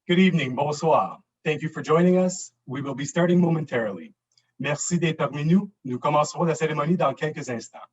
Good evening, bonsoir. Thank you for joining us. We will be starting momentarily. Merci d'être parmi nous. Nous commencerons la cérémonie dans quelques instants.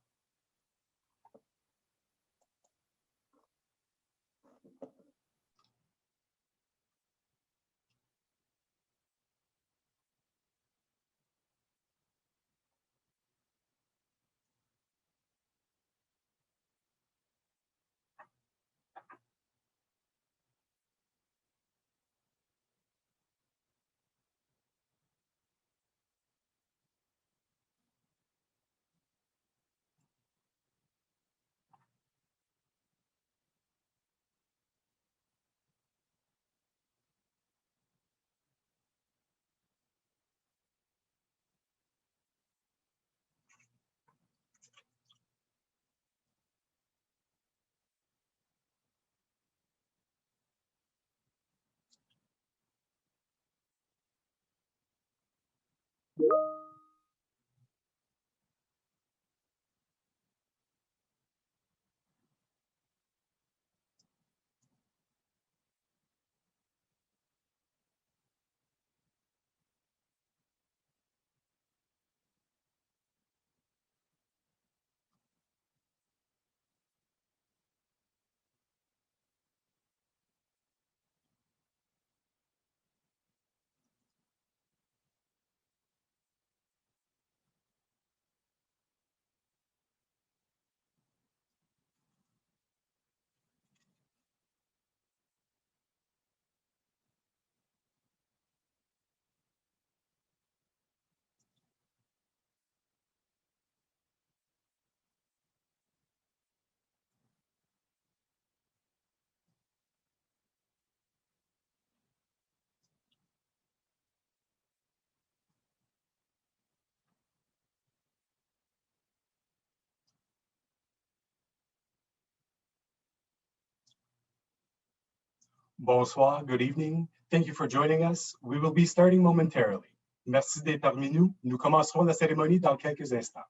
Bonsoir, good evening. Thank you for joining us. We will be starting momentarily. Merci d'être parmi nous. Nous commencerons la cérémonie dans quelques instants.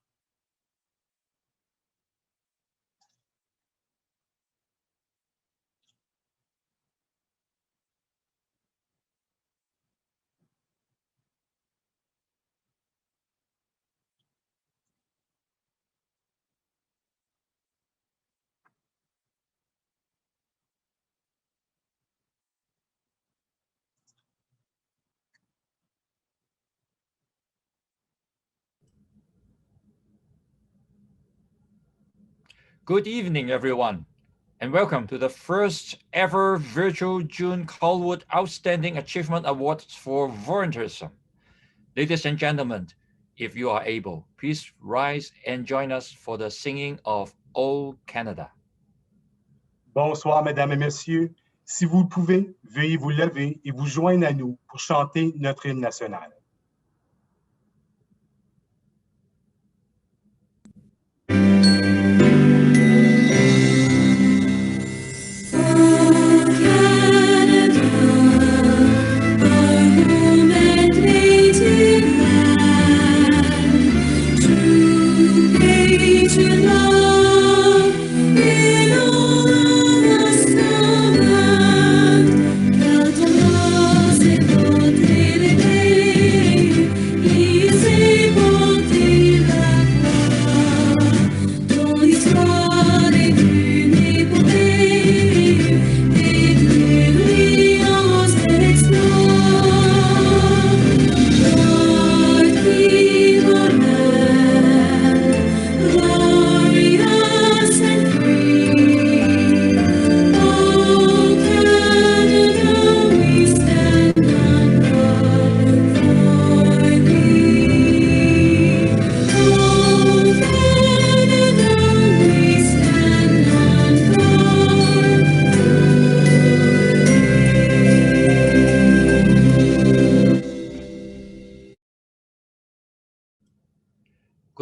Good evening, everyone, and welcome to the first ever virtual June Callwood Outstanding Achievement Awards for Volunteerism. Ladies and gentlemen, if you are able, please rise and join us for the singing of O Canada. Bonsoir, mesdames et messieurs. Si vous le pouvez, veuillez vous lever et vous joindre à nous pour chanter notre hymne national.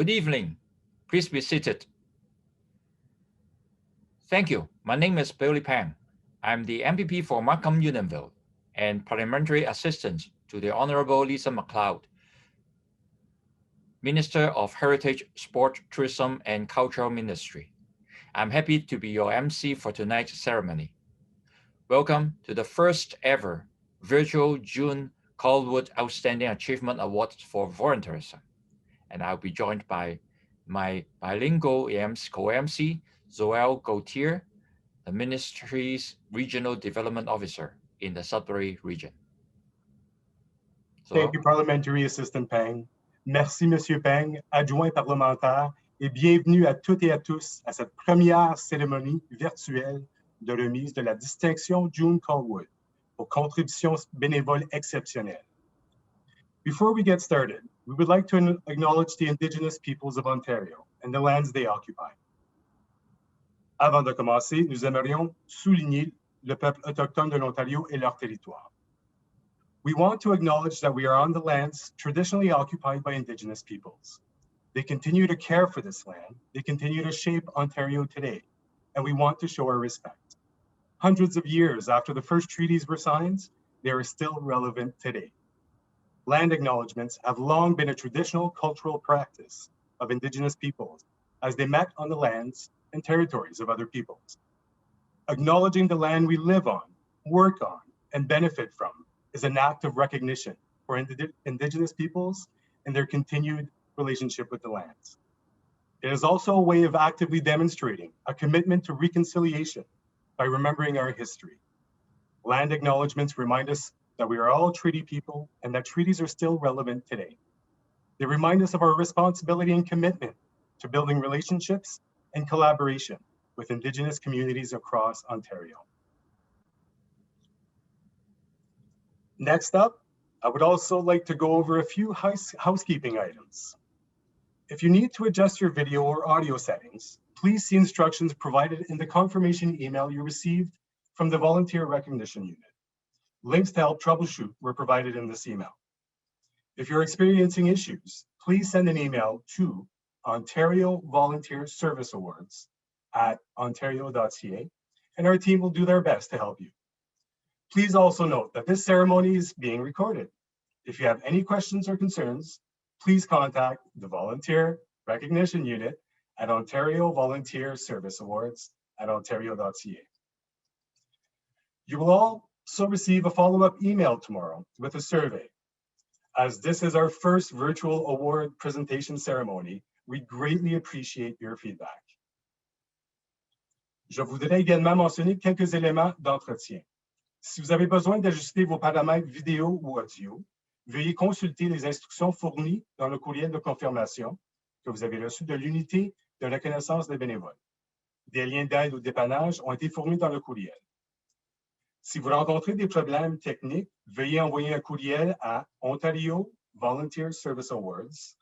Good evening. Please be seated. Thank you. My name is Billy Pang. I'm the MPP for Markham-Unionville and Parliamentary Assistant to the Honorable Lisa MacLeod, Minister of Heritage, Sport, Tourism, and Cultural Ministry. I'm happy to be your MC for tonight's ceremony. Welcome to the first ever virtual June Callwood Outstanding Achievement Award for Volunteerism. And I'll be joined by my bilingual co-MC, Zoel Gautier, the ministry's Regional Development Officer in the Sudbury region. Thank you, Parliamentary Assistant Peng. Merci, Monsieur Peng, adjoint parlementaire, et bienvenue à toutes et à tous à cette première cérémonie virtuelle de remise de la distinction June Callwood pour contributions bénévoles exceptionnelles. Before we get started, we would like to acknowledge the Indigenous peoples of Ontario and the lands they occupy. Avant de commencer, nous aimerions souligner le peuple autochtone de l'Ontario et leur territoire. We want to acknowledge that we are on the lands traditionally occupied by Indigenous peoples. They continue to care for this land. They continue to shape Ontario today, and we want to show our respect. Hundreds of years after the first treaties were signed, they are still relevant today. Land acknowledgements have long been a traditional cultural practice of Indigenous peoples as they met on the lands and territories of other peoples. Acknowledging the land we live on, work on, and benefit from is an act of recognition for Indigenous peoples and their continued relationship with the lands. It is also a way of actively demonstrating a commitment to reconciliation by remembering our history. Land acknowledgements remind us that we are all treaty people and that treaties are still relevant today. They remind us of our responsibility and commitment to building relationships and collaboration with Indigenous communities across Ontario. Next up, I would also like to go over a few housekeeping items. If you need to adjust your video or audio settings, please see instructions provided in the confirmation email you received from the Volunteer Recognition Unit. Links to help troubleshoot were provided in this email. If you're experiencing issues, please send an email to Ontario Volunteer Service Awards at ontario.ca, and our team will do their best to help you. Please also note that this ceremony is being recorded. If you have any questions or concerns, please contact the Volunteer Recognition Unit at Ontario Volunteer Service Awards at ontario.ca. You will also receive a follow-up email tomorrow with a survey. As this is our first virtual award presentation ceremony, we greatly appreciate your feedback. Je voudrais également mentionner quelques éléments d'entretien. Si vous avez besoin d'ajuster vos paramètres vidéo ou audio, veuillez consulter les instructions fournies dans le courriel de confirmation que vous avez reçu de l'unité de reconnaissance des bénévoles. Des liens d'aide au dépannage ont été fournis dans le courriel. Si vous rencontrez des problèmes techniques, veuillez envoyer un courriel à Ontario Volunteer Service Awards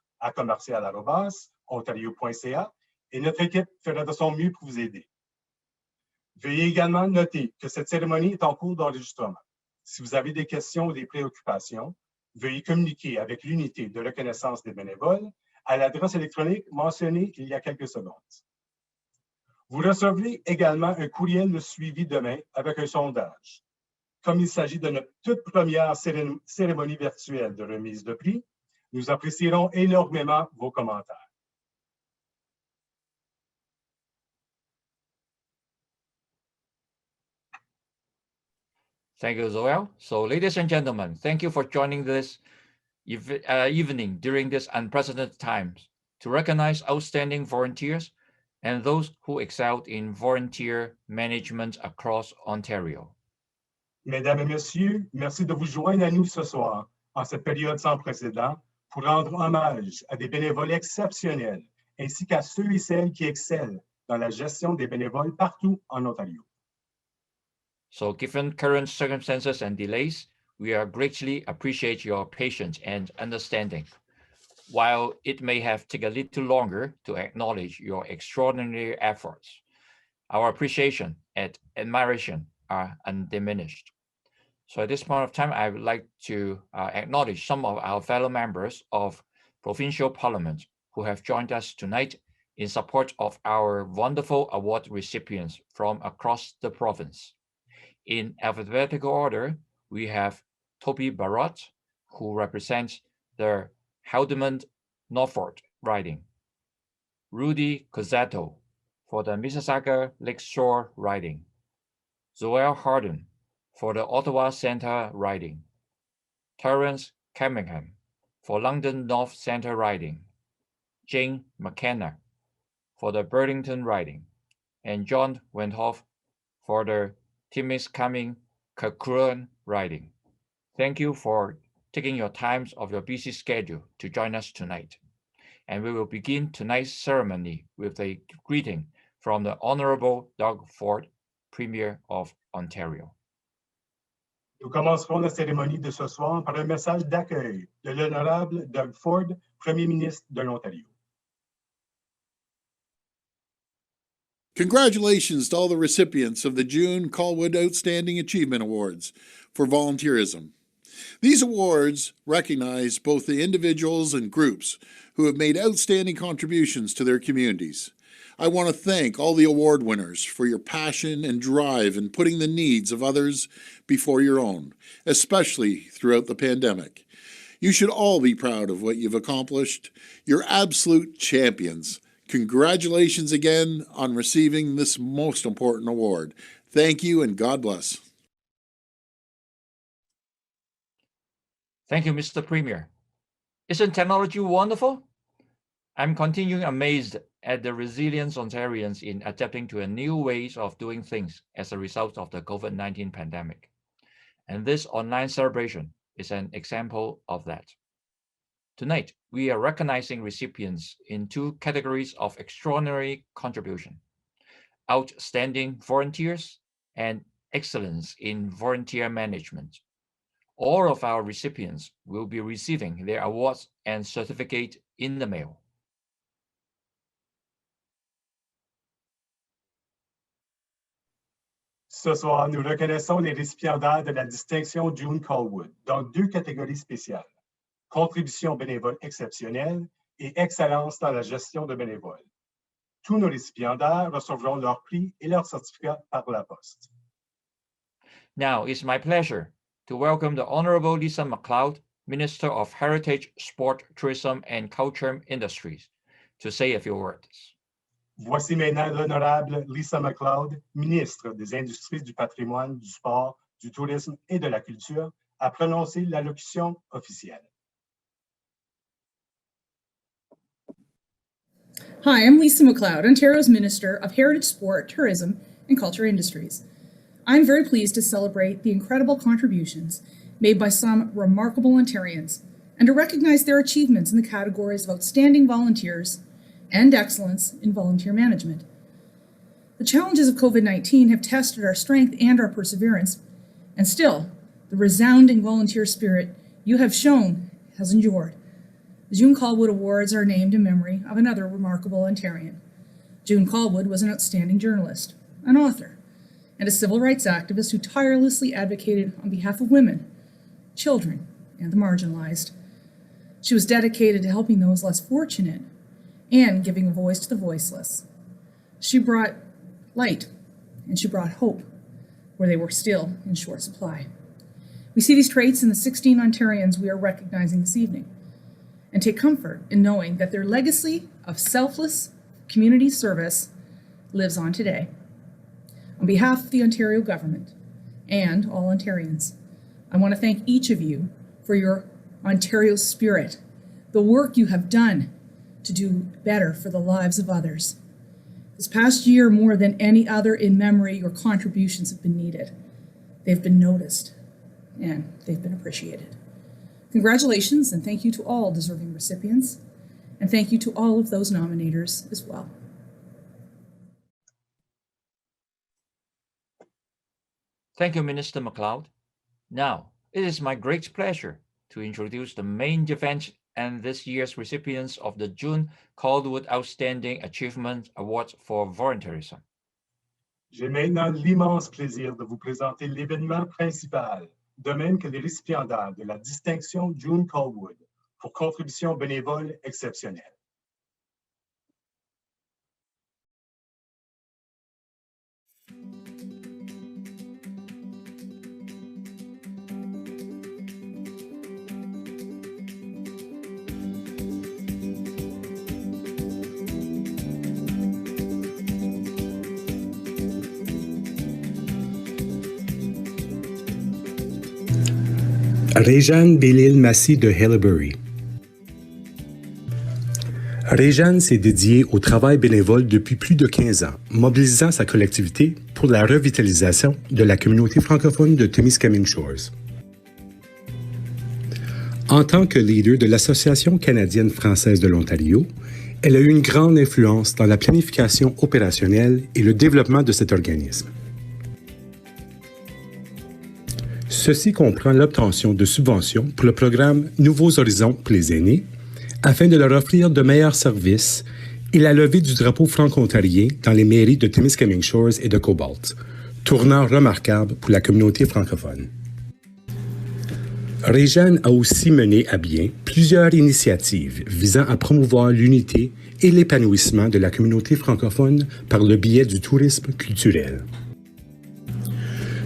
@ontario.ca et notre équipe fera de son mieux pour vous aider. Veuillez également noter que cette cérémonie est en cours d'enregistrement. Si vous avez des questions ou des préoccupations, veuillez communiquer avec l'unité de reconnaissance des bénévoles à l'adresse électronique mentionnée il y a quelques secondes. Vous recevrez également un courriel de suivi demain avec un sondage. Comme il s'agit de notre toute première cérémonie virtuelle de remise de prix, nous apprécierons énormément vos commentaires. Thank you, Zoel. So, ladies and gentlemen, thank you for joining this evening during this unprecedented times to recognize outstanding volunteers and those who excelled in volunteer management across Ontario. Mesdames et messieurs, merci de vous joindre à nous ce soir en cette période sans précédent pour rendre hommage à des bénévoles exceptionnels ainsi qu'à ceux et celles qui excellent dans la gestion des bénévoles partout en Ontario. So, given current circumstances and delays, we greatly appreciate your patience and understanding. While it may have taken a little longer to acknowledge your extraordinary efforts, our appreciation and admiration are undiminished. So at this point of time, I would like to acknowledge some of our fellow members of provincial parliament who have joined us tonight in support of our wonderful award recipients from across the province. In alphabetical order, we have Toby Barrott, who represents the Haldimand Norfolk riding, Rudy Cozzato for the Mississauga Lakeshore riding, Zoel Harden for the Ottawa Centre riding, Terence Cunningham for London North Centre riding, Jane McKenna for the Burlington riding, and John Wenthoff for the Timiskaming Kakuran riding. Thank you for taking your time of your busy schedule to join us tonight. And we will begin tonight's ceremony with a greeting from the Honorable Doug Ford, Premier of Ontario. Nous commencerons la cérémonie de ce soir par un message d'accueil de l'honorable Doug Ford, Premier ministre de l'Ontario. Congratulations to all the recipients of the June Callwood Outstanding Achievement Awards for volunteerism. These awards recognize both the individuals and groups who have made outstanding contributions to their communities. I want to thank all the award winners for your passion and drive in putting the needs of others before your own, especially throughout the pandemic. You should all be proud of what you've accomplished. You're absolute champions. Congratulations again on receiving this most important award. Thank you and God bless. Thank you, Mr. Premier. Isn't technology wonderful? I'm continuing amazed at the resilience Ontarians in adapting to new ways of doing things as a result of the COVID-19 pandemic. And this online celebration is an example of that. Tonight, we are recognizing recipients in two categories of extraordinary contribution: outstanding volunteers and excellence in volunteer management. All of our recipients will be receiving their awards and certificate in the mail. Ce soir, nous reconnaissons les récipiendaires de la distinction June Callwood dans deux catégories spéciales: contribution bénévole exceptionnelle et excellence dans la gestion de bénévoles. Tous nos récipiendaires recevront leur prix et leur certificat par la poste. Now, it's my pleasure to welcome the Honorable Lisa MacLeod, Minister of Heritage, Sport, Tourism and Culture Industries, to say a few words. Voici maintenant l'honorable Lisa MacLeod, ministre des Industries, du Patrimoine, du Sport, du Tourisme et de la Culture, à prononcer l'allocution officielle. Hi, I'm Lisa MacLeod, Ontario's Minister of Heritage, Sport, Tourism and Culture Industries. I'm very pleased to celebrate the incredible contributions made by some remarkable Ontarians and to recognize their achievements in the categories of outstanding volunteers and excellence in volunteer management. The challenges of COVID-19 have tested our strength and our perseverance, and still, the resounding volunteer spirit you have shown has endured. The June Callwood Awards are named in memory of another remarkable Ontarian. June Callwood was an outstanding journalist, an author, and a civil rights activist who tirelessly advocated on behalf of women, children, and the marginalized. She was dedicated to helping those less fortunate and giving a voice to the voiceless. She brought light and she brought hope where they were still in short supply. We see these traits in the 16 Ontarians we are recognizing this evening and take comfort in knowing that their legacy of selfless community service lives on today. On behalf of the Ontario government and all Ontarians, I want to thank each of you for your Ontario spirit, the work you have done to do better for the lives of others. This past year, more than any other in memory, your contributions have been needed. They've been noticed, and they've been appreciated. Congratulations, and thank you to all deserving recipients, and thank you to all of those nominators as well. Thank you, Minister MacLeod. Now, it is my great pleasure to introduce the main event and this year's recipients of the June Callwood Outstanding Achievement Award for Volunteerism. J'ai maintenant l'immense plaisir de vous présenter l'événement principal, de même que les récipiendaires de la distinction June Callwood pour contribution bénévole exceptionnelle. Réjeanne Bellil-Massy de Haileybury. Réjeanne s'est dédiée au travail bénévole depuis plus de 15 ans, mobilisant sa collectivité pour la revitalisation de la communauté francophone de Témiscamingue Shores. En tant que leader de l'Association canadienne-française de l'Ontario, elle a eu une grande influence dans la planification opérationnelle et le développement de cet organisme. Ceci comprend l'obtention de subventions pour le programme Nouveaux Horizons pour les aînés, afin de leur offrir de meilleurs services et la levée du drapeau franco-ontarien dans les mairies de Témiscamingue Shores et de Cobalt, tournant remarquable pour la communauté francophone. Réjeanne a aussi mené à bien plusieurs initiatives visant à promouvoir l'unité et l'épanouissement de la communauté francophone par le biais du tourisme culturel.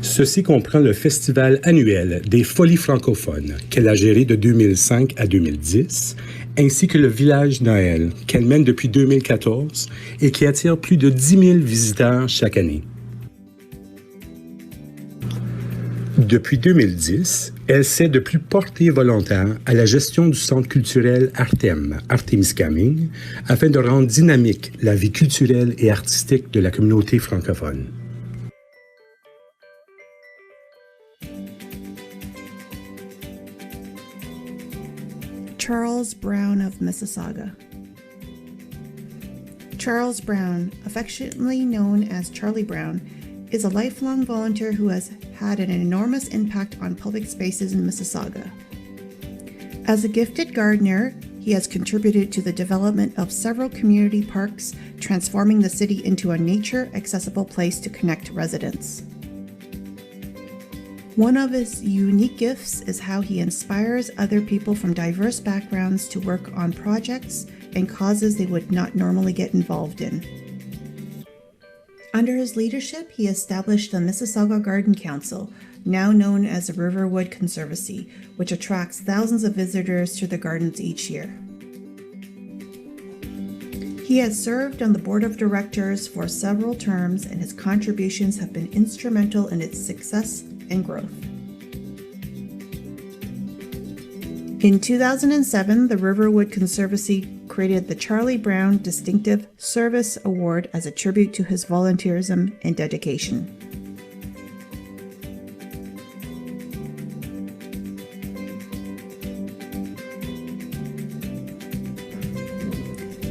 Ceci comprend le festival annuel des Folies francophones qu'elle a géré de 2005 à 2010, ainsi que le village Noël qu'elle mène depuis 2014 et qui attire plus de 10 000 visiteurs chaque année. Depuis 2010, elle s'est de plus portée volontaire à la gestion du centre culturel Artemiscamingue, afin de rendre dynamique la vie culturelle et artistique de la communauté francophone. Charles Brown of Mississauga. Charles Brown, affectionately known as Charlie Brown, is a lifelong volunteer who has had an enormous impact on public spaces in Mississauga. As a gifted gardener, he has contributed to the development of several community parks, transforming the city into a nature-accessible place to connect residents. One of his unique gifts is how he inspires other people from diverse backgrounds to work on projects and causes they would not normally get involved in. Under his leadership, he established the Mississauga Garden Council, now known as the Riverwood Conservancy, which attracts thousands of visitors to the gardens each year. He has served on the board of directors for several terms, and his contributions have been instrumental in its success and growth. In 2007, the Riverwood Conservancy created the Charlie Brown Distinctive Service Award as a tribute to his volunteerism and dedication.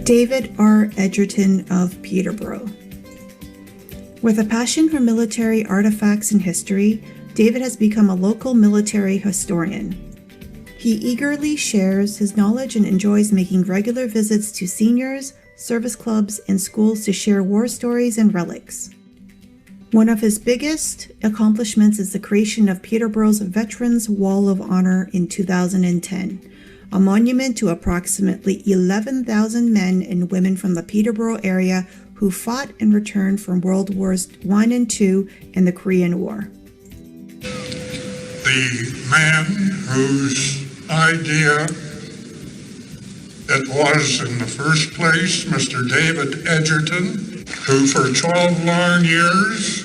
David R. Edgerton of Peterborough. With a passion for military artifacts and history, David has become a local military historian. He eagerly shares his knowledge and enjoys making regular visits to seniors, service clubs, and schools to share war stories and relics. One of his biggest accomplishments is the creation of Peterborough's Veterans Wall of Honor in 2010, a monument to approximately 11,000 men and women from the Peterborough area who fought and returned from World Wars I and II and the Korean War. The man whose idea it was in the first place, Mr. David Edgerton, who for 12 long years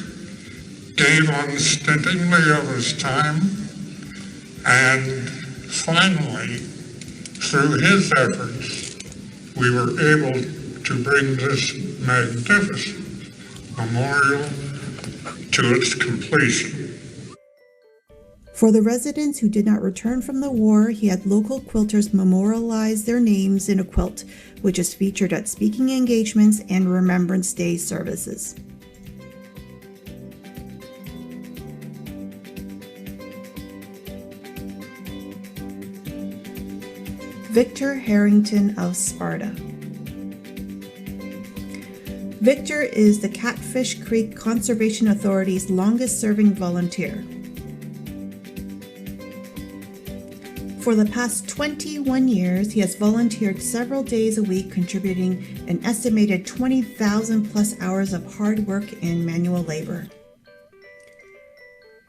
gave unstintingly of his time, and finally, through his efforts, we were able to bring this magnificent memorial to its completion. For the residents who did not return from the war, he had local quilters memorialize their names in a quilt, which is featured at speaking engagements and Remembrance Day services. Victor Hrrington of Sparta. Victor is the Catfish Creek Conservation Authority's longest-serving volunteer. For the past 21 years, he has volunteered several days a week, contributing an estimated 20,000 plus hours of hard work and manual labor.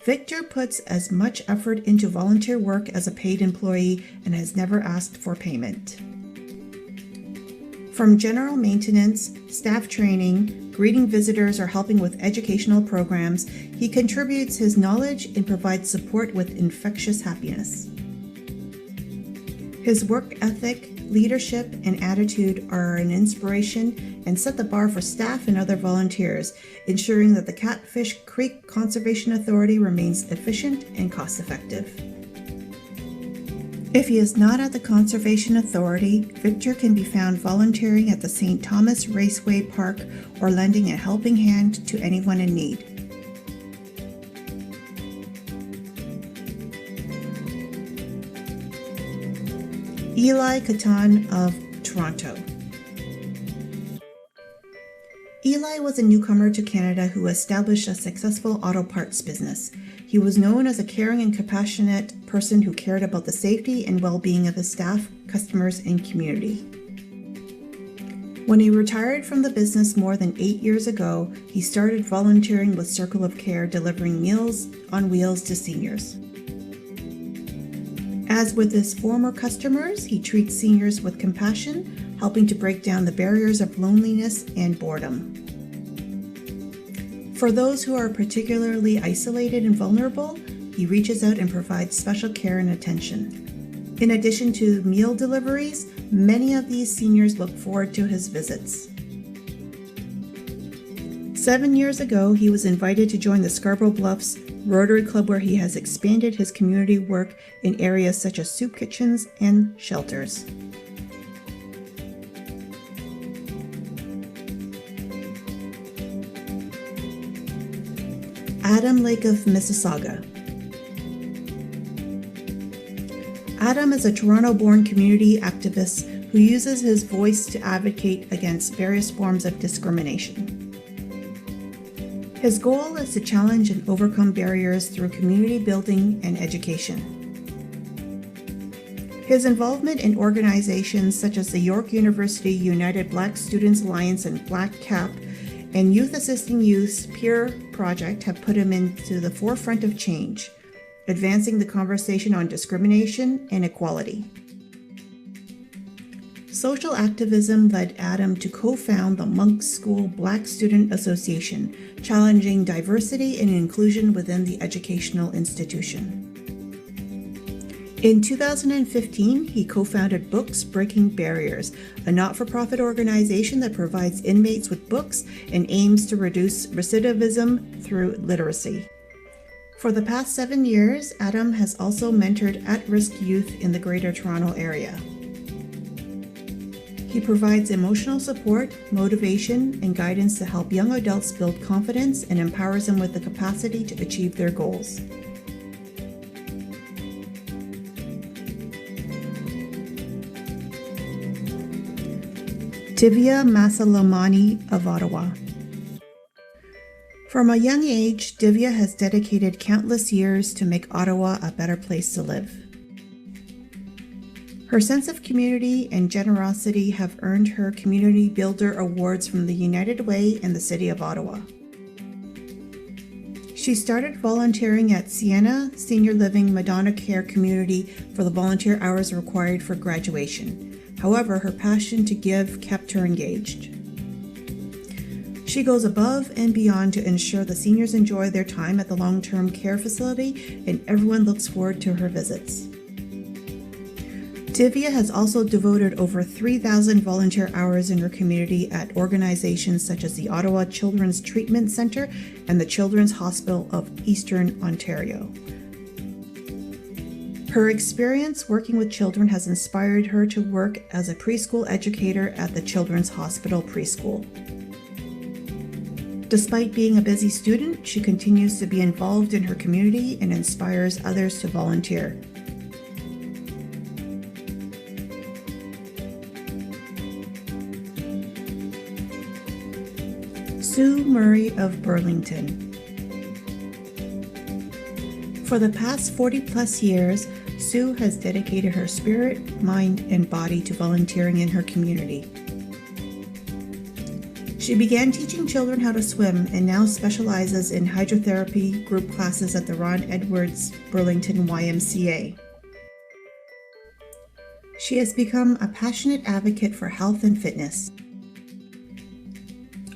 Victor puts as much effort into volunteer work as a paid employee and has never asked for payment. From general maintenance, staff training, greeting visitors, or helping with educational programs, he contributes his knowledge and provides support with infectious happiness. His work ethic, leadership, and attitude are an inspiration and set the bar for staff and other volunteers, ensuring that the Catfish Creek Conservation Authority remains efficient and cost-effective. If he is not at the Conservation Authority, Victor can be found volunteering at the St. Thomas Raceway Park or lending a helping hand to anyone in need. Eli Katan of Toronto. Eli was a newcomer to Canada who established a successful auto parts business. He was known as a caring and compassionate person who cared about the safety and well-being of his staff, customers, and community. When he retired from the business more than 8 years ago, he started volunteering with Circle of Care, delivering Meals on Wheels to seniors. As with his former customers, he treats seniors with compassion, helping to break down the barriers of loneliness and boredom. For those who are particularly isolated and vulnerable, he reaches out and provides special care and attention. In addition to meal deliveries, many of these seniors look forward to his visits. 7 years ago, he was invited to join the Scarborough Bluffs Rotary Club, where he has expanded his community work in areas such as soup kitchens and shelters. Adam Lake of Mississauga. Adam is a Toronto-born community activist who uses his voice to advocate against various forms of discrimination. His goal is to challenge and overcome barriers through community building and education. His involvement in organizations such as the York University United Black Students Alliance and Black Cap and Youth Assisting Youth's Peer Project have put him into the forefront of change, advancing the conversation on discrimination and equality. Social activism led Adam to co-found the Monk's School Black Student Association, challenging diversity and inclusion within the educational institution. In 2015, he co-founded Books Breaking Barriers, a not-for-profit organization that provides inmates with books and aims to reduce recidivism through literacy. For the past 7 years, Adam has also mentored at-risk youth in the Greater Toronto Area. He provides emotional support, motivation, and guidance to help young adults build confidence and empowers them with the capacity to achieve their goals. Tivia Masalamani of Ottawa. From a young age, Tivia has dedicated countless years to make Ottawa a better place to live. Her sense of community and generosity have earned her Community Builder Awards from the United Way and the City of Ottawa. She started volunteering at Sienna Senior Living Madonna Care Community for the volunteer hours required for graduation. However, her passion to give kept her engaged. She goes above and beyond to ensure the seniors enjoy their time at the long-term care facility, and everyone looks forward to her visits. Tivia has also devoted over 3,000 volunteer hours in her community at organizations such as the Ottawa Children's Treatment Centre and the Children's Hospital of Eastern Ontario. Her experience working with children has inspired her to work as a preschool educator at the Children's Hospital Preschool. Despite being a busy student, she continues to be involved in her community and inspires others to volunteer. Sue Murray of Burlington. For the past 40-plus years, Sue has dedicated her spirit, mind, and body to volunteering in her community. She began teaching children how to swim and now specializes in hydrotherapy group classes at the Ron Edwards Burlington YMCA. She has become a passionate advocate for health and fitness.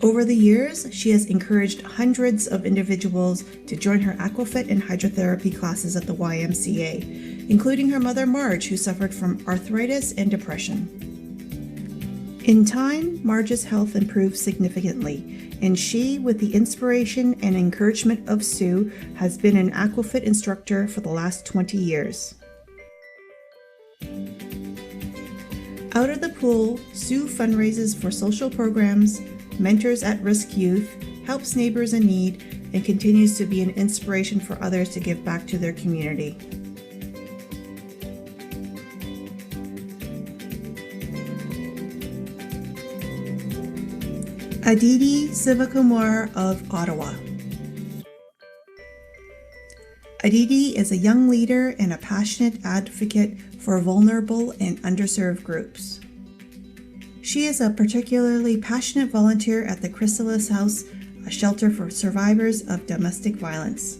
Over the years, she has encouraged hundreds of individuals to join her aquafit and hydrotherapy classes at the YMCA, including her mother Marge, who suffered from arthritis and depression. In time, Marge's health improved significantly, and she, with the inspiration and encouragement of Sue, has been an Aquafit instructor for the last 20 years. Out of the pool, Sue fundraises for social programs, mentors at-risk youth, helps neighbors in need, and continues to be an inspiration for others to give back to their community. Aditi Sivakumar of Ottawa. Aditi is a young leader and a passionate advocate for vulnerable and underserved groups. She is a particularly passionate volunteer at the Chrysalis House, a shelter for survivors of domestic violence.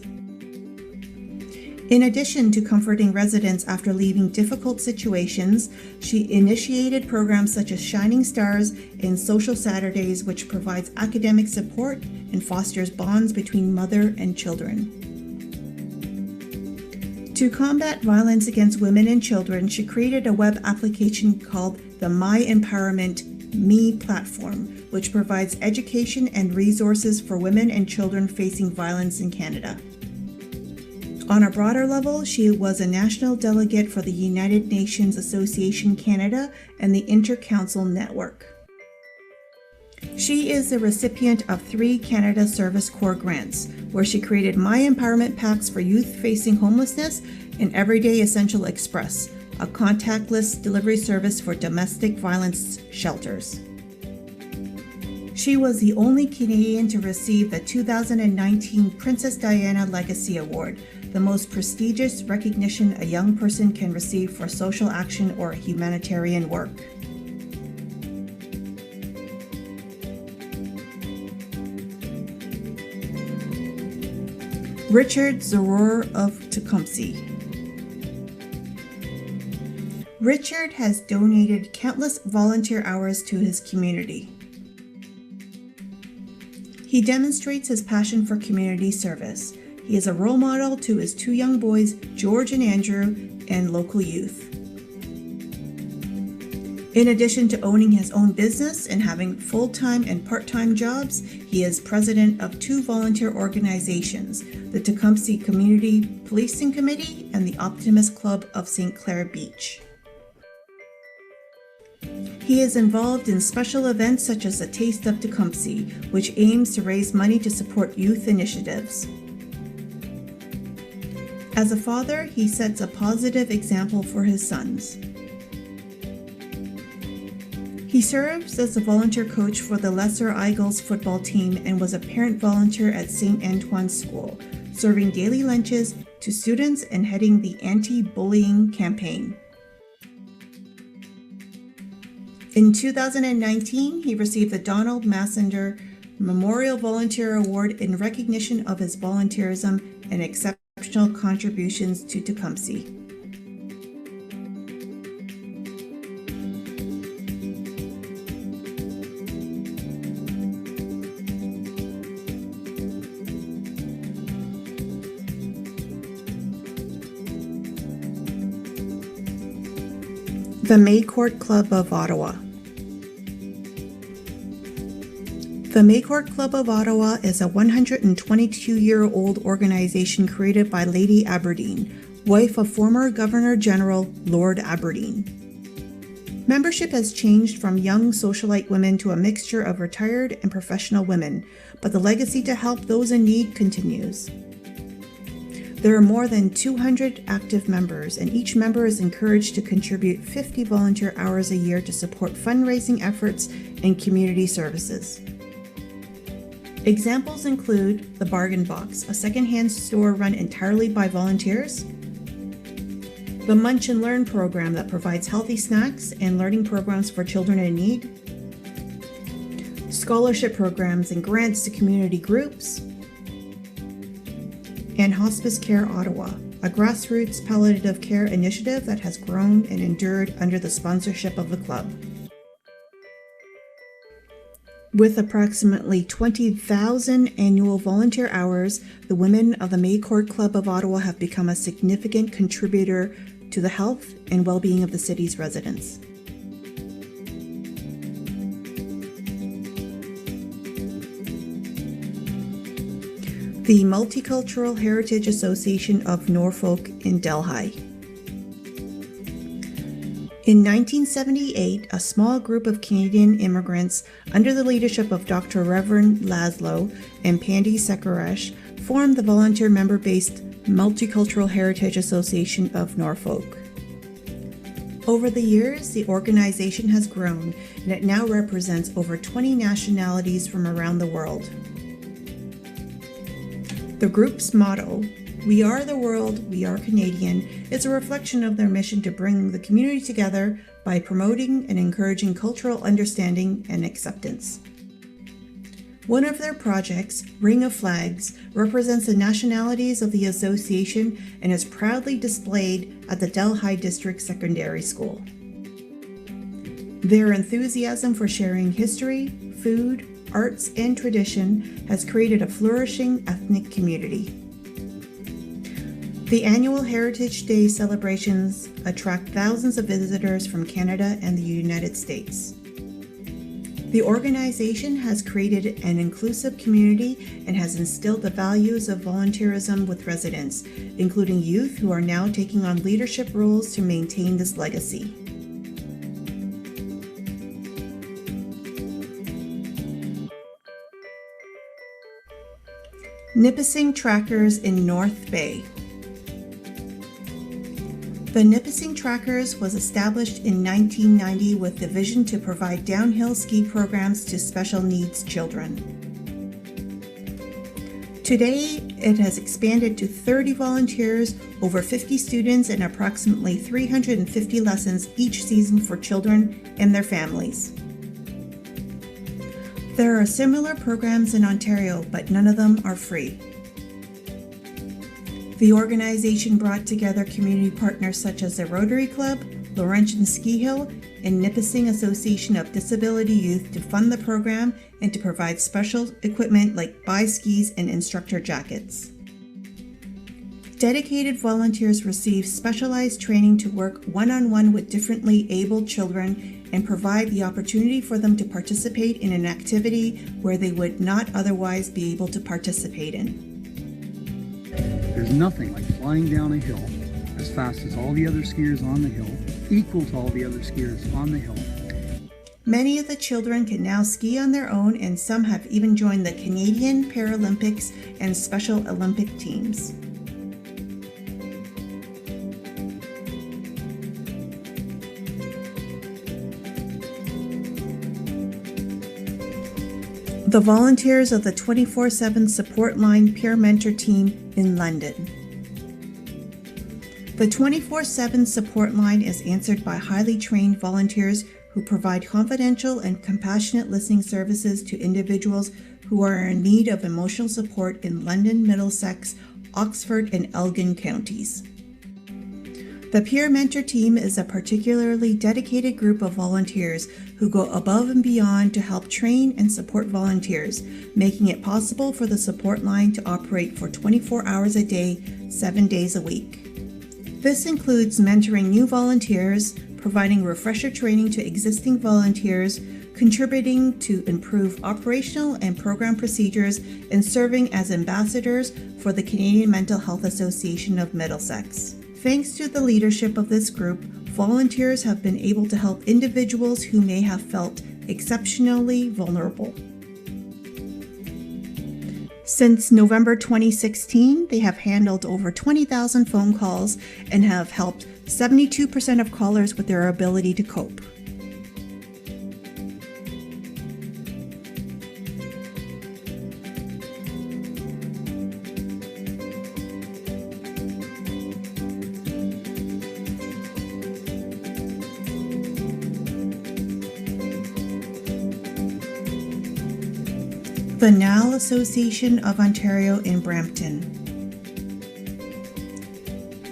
In addition to comforting residents after leaving difficult situations, she initiated programs such as Shining Stars and Social Saturdays, which provides academic support and fosters bonds between mother and children. To combat violence against women and children, she created a web application called the My Empowerment Me platform, which provides education and resources for women and children facing violence in Canada. On a broader level, she was a national delegate for the United Nations Association Canada and the Inter-Council Network. She is the recipient of 3 Canada Service Corps grants, where she created My Empowerment Packs for youth facing homelessness and Everyday Essential Express, a contactless delivery service for domestic violence shelters. She was the only Canadian to receive the 2019 Princess Diana Legacy Award, the most prestigious recognition a young person can receive for social action or humanitarian work. Richard Zarror of Tecumseh. Richard has donated countless volunteer hours to his community. He demonstrates his passion for community service. He is a role model to his 2 young boys, George and Andrew, and local youth. In addition to owning his own business and having full-time and part-time jobs, he is president of 2 volunteer organizations, the Tecumseh Community Policing Committee and the Optimist Club of St. Clair Beach. He is involved in special events such as the Taste of Tecumseh, which aims to raise money to support youth initiatives. As a father, he sets a positive example for his sons. He serves as a volunteer coach for the Lesser Eagles football team and was a parent volunteer at St. Antoine's School, serving daily lunches to students and heading the anti-bullying campaign. In 2019, he received the Donald Massender Memorial Volunteer Award in recognition of his volunteerism and exceptional contributions to Tecumseh. The Maycourt Club of Ottawa. The Maycourt Club of Ottawa is a 122-year-old organization created by Lady Aberdeen, wife of former Governor-General Lord Aberdeen. Membership has changed from young socialite women to a mixture of retired and professional women, but the legacy to help those in need continues. There are more than 200 active members, and each member is encouraged to contribute 50 volunteer hours a year to support fundraising efforts and community services. Examples include the Bargain Box, a secondhand store run entirely by volunteers, the Munch and Learn program that provides healthy snacks and learning programs for children in need, scholarship programs and grants to community groups, and Hospice Care Ottawa, a grassroots palliative care initiative that has grown and endured under the sponsorship of the club. With approximately 20,000 annual volunteer hours, the women of the Maycourt Club of Ottawa have become a significant contributor to the health and well-being of the city's residents. The Multicultural Heritage Association of Norfolk in Delhi. In 1978, a small group of Canadian immigrants under the leadership of Dr. Reverend Laszlo and Pandy Sekaresh formed the volunteer member-based Multicultural Heritage Association of Norfolk. Over the years, the organization has grown and it now represents over 20 nationalities from around the world. The group's motto, "We are the world, we are Canadian," is a reflection of their mission to bring the community together by promoting and encouraging cultural understanding and acceptance. One of their projects, Ring of Flags, represents the nationalities of the association and is proudly displayed at the Delhi District Secondary School. Their enthusiasm for sharing history, food, arts, and tradition has created a flourishing ethnic community. The annual Heritage Day celebrations attract thousands of visitors from Canada and the United States. The organization has created an inclusive community and has instilled the values of volunteerism with residents, including youth who are now taking on leadership roles to maintain this legacy. Nipissing Trackers in North Bay. The Nipissing Trackers was established in 1990 with the vision to provide downhill ski programs to special needs children. Today, it has expanded to 30 volunteers, over 50 students, and approximately 350 lessons each season for children and their families. There are similar programs in Ontario, but none of them are free. The organization brought together community partners such as the Rotary Club, Laurentian Ski Hill, and Nipissing Association of Disability Youth to fund the program and to provide special equipment like bi-skis and instructor jackets. Dedicated volunteers receive specialized training to work one-on-one with differently abled children and provide the opportunity for them to participate in an activity where they would not otherwise be able to participate in. There's nothing like flying down a hill as fast as all the other skiers on the hill, equal to all the other skiers on the hill. Many of the children can now ski on their own, and some have even joined the Canadian Paralympics and Special Olympic teams. The volunteers of the 24/7 Support Line Peer Mentor Team in London. The 24/7 Support Line is answered by highly trained volunteers who provide confidential and compassionate listening services to individuals who are in need of emotional support in London, Middlesex, Oxford, and Elgin counties. The Peer Mentor Team is a particularly dedicated group of volunteers who go above and beyond to help train and support volunteers, making it possible for the support line to operate for 24 hours a day, 7 days a week. This includes mentoring new volunteers, providing refresher training to existing volunteers, contributing to improve operational and program procedures, and serving as ambassadors for the Canadian Mental Health Association of Middlesex. Thanks to the leadership of this group, volunteers have been able to help individuals who may have felt exceptionally vulnerable. Since November 2016, they have handled over 20,000 phone calls and have helped 72% of callers with their ability to cope. The NAL Association of Ontario in Brampton.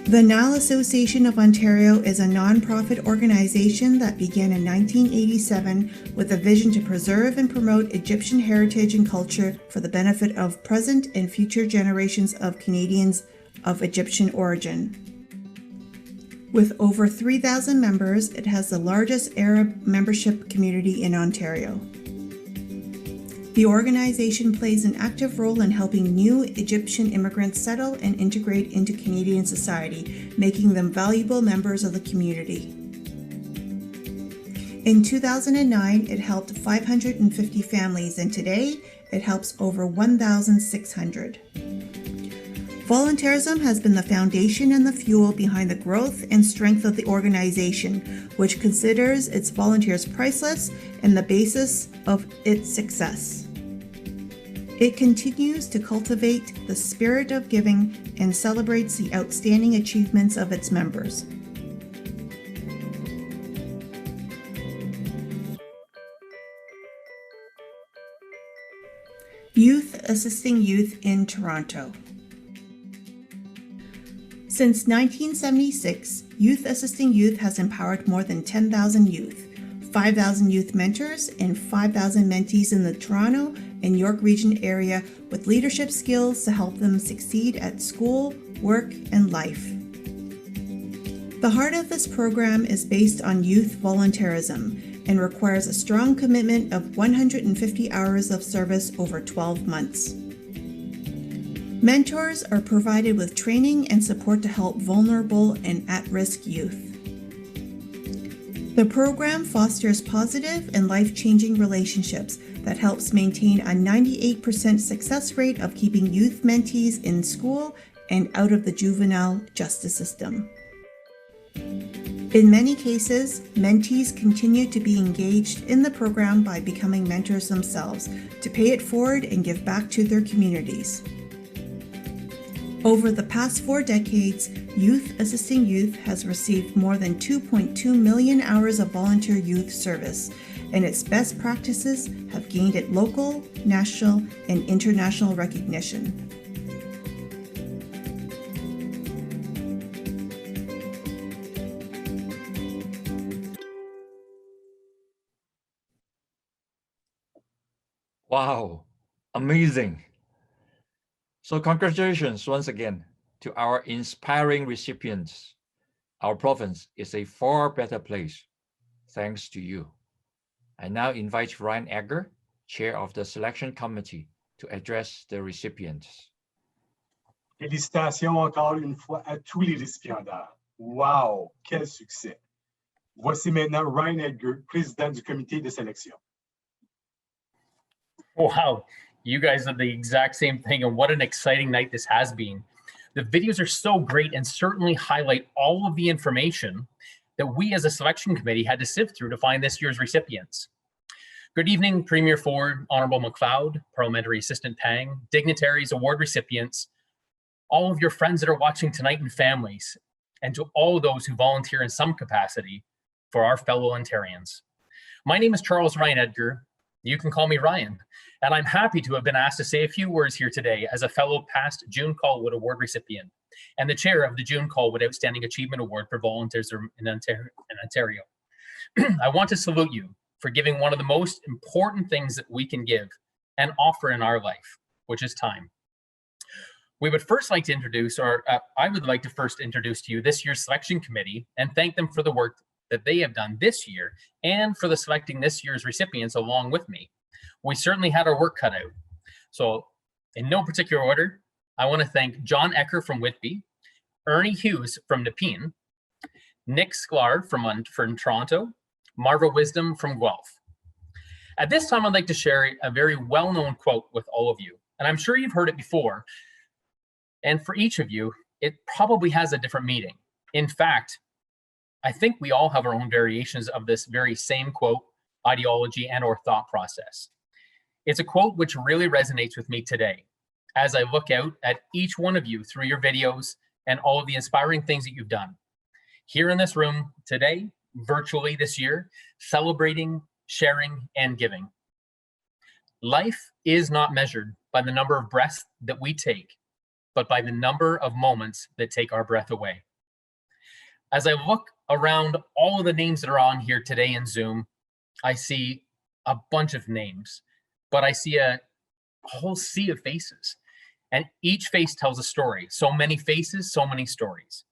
The NAL Association of Ontario is a non-profit organization that began in 1987 with a vision to preserve and promote Egyptian heritage and culture for the benefit of present and future generations of Canadians of Egyptian origin. With over 3,000 members, it has the largest Arab membership community in Ontario. The organization plays an active role in helping new Egyptian immigrants settle and integrate into Canadian society, making them valuable members of the community. In 2009, it helped 550 families, and today it helps over 1,600. Volunteerism has been the foundation and the fuel behind the growth and strength of the organization, which considers its volunteers priceless and the basis of its success. It continues to cultivate the spirit of giving and celebrates the outstanding achievements of its members. Youth assisting youth in Toronto. Since 1976, Youth Assisting Youth has empowered more than 10,000 youth, 5,000 youth mentors, and 5,000 mentees in the Toronto and York Region area with leadership skills to help them succeed at school, work, and life. The heart of this program is based on youth volunteerism and requires a strong commitment of 150 hours of service over 12 months. Mentors are provided with training and support to help vulnerable and at-risk youth. The program fosters positive and life-changing relationships that helps maintain a 98% success rate of keeping youth mentees in school and out of the juvenile justice system. In many cases, mentees continue to be engaged in the program by becoming mentors themselves to pay it forward and give back to their communities. Over the past 4 decades, Youth Assisting Youth has received more than 2.2 million hours of volunteer youth service, and its best practices have gained it local, national, and international recognition. Wow, amazing. So congratulations once again to our inspiring recipients. Our province is a far better place thanks to you. I now invite Ryan Edgar, Chair of the Selection Committee, to address the recipients. Félicitations encore une fois à tous les récipiendaires. Wow, quel succès! Voici maintenant Ryan Edgar, président du comité de sélection. Wow, you guys are the exact same thing, and what an exciting night this has been. The videos are so great and certainly highlight all of the information that we as a selection committee had to sift through to find this year's recipients. Good evening, Premier Ford, Honorable MacLeod, Parliamentary Assistant Pang, dignitaries, award recipients, all of your friends that are watching tonight and families, and to all those who volunteer in some capacity for our fellow Ontarians. My name is Charles Ryan Edgar. You can call me Ryan, and I'm happy to have been asked to say a few words here today as a fellow past June Callwood Award recipient and the chair of the June Callwood Outstanding Achievement Award for Volunteerism in Ontario. I want to salute you for giving one of the most important things that we can give and offer in our life, which is time. We would first like to introduce, I would like to first introduce to you this year's selection committee and thank them for the work that they have done this year and for the selecting this year's recipients along with me. We certainly had our work cut out. So in no particular order, I want to thank John Ecker from Whitby, Ernie Hughes from Nepean, Nick Sklar from Toronto, Marva Wisdom from Guelph. At this time, I'd like to share a very well-known quote with all of you, and I'm sure you've heard it before. And for each of you, it probably has a different meaning. In fact, I think we all have our own variations of this very same quote, ideology, and or thought process. It's a quote which really resonates with me today as I look out at each one of you through your videos and all of the inspiring things that you've done. Here in this room today, virtually this year, celebrating, sharing, and giving. Life is not measured by the number of breaths that we take, but by the number of moments that take our breath away. As I look around all of the names that are on here today in Zoom, I see a bunch of names, but I see a whole sea of faces, and each face tells a story. So many faces, so many stories.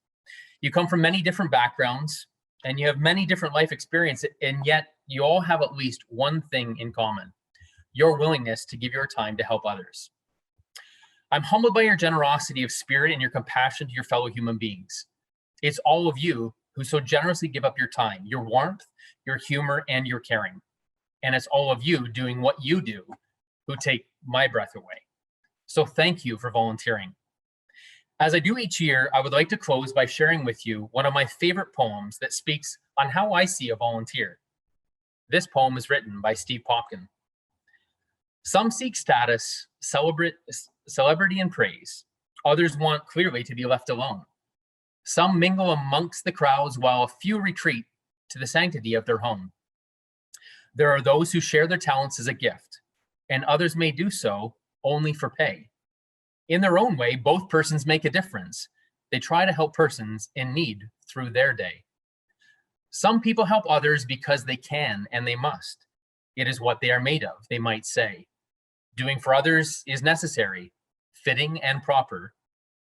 You come from many different backgrounds and you have many different life experiences, and yet you all have at least one thing in common: your willingness to give your time to help others. I'm humbled by your generosity of spirit and your compassion to your fellow human beings. It's all of you who so generously give up your time, your warmth, your humor, and your caring. And it's all of you doing what you do who take my breath away. So thank you for volunteering. As I do each year, I would like to close by sharing with you one of my favorite poems that speaks on how I see a volunteer. This poem is written by Steve Popkin. Some seek status, celebrity and praise. Others want clearly to be left alone. Some mingle amongst the crowds while a few retreat to the sanctity of their home. There are those who share their talents as a gift, and others may do so only for pay. In their own way, both persons make a difference. They try to help persons in need through their day. Some people help others because they can and they must. It is what they are made of, they might say. Doing for others is necessary, fitting and proper.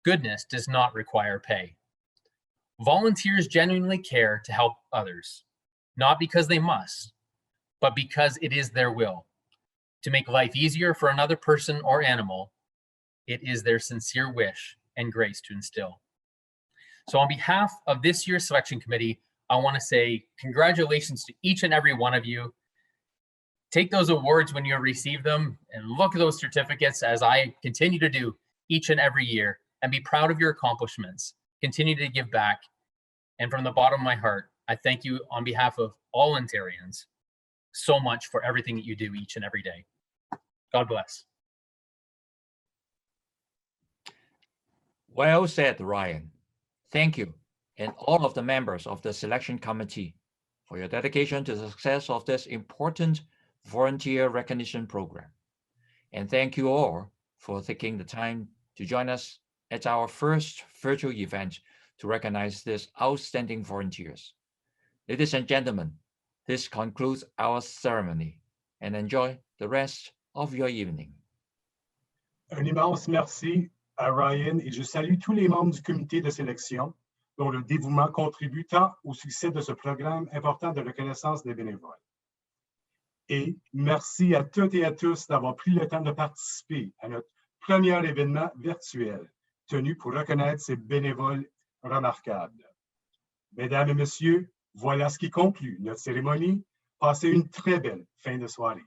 Goodness does not require pay. Volunteers genuinely care to help others, not because they must, but because it is their will. To make life easier for another person or animal, it is their sincere wish and grace to instill. So on behalf of this year's selection committee, I want to say congratulations to each and every one of you. Take those awards when you receive them and look at those certificates, as I continue to do each and every year, and be proud of your accomplishments. Continue to give back. And from the bottom of my heart, I thank you on behalf of all Ontarians so much for everything that you do each and every day. God bless. Well said, Ryan. Thank you, and all of the members of the selection committee, for your dedication to the success of this important volunteer recognition program. And thank you all for taking the time to join us at our first virtual event to recognize these outstanding volunteers. Ladies and gentlemen, this concludes our ceremony, and enjoy the rest of your evening. Un immense merci à Ryan et je salue tous les membres du comité de sélection dont le dévouement contribue tant au succès de ce programme important de reconnaissance des bénévoles. Et merci à toutes et à tous d'avoir pris le temps de participer à notre premier événement virtuel tenu pour reconnaître ces bénévoles remarquables. Mesdames et messieurs, voilà ce qui conclut notre cérémonie. Passez une très belle fin de soirée.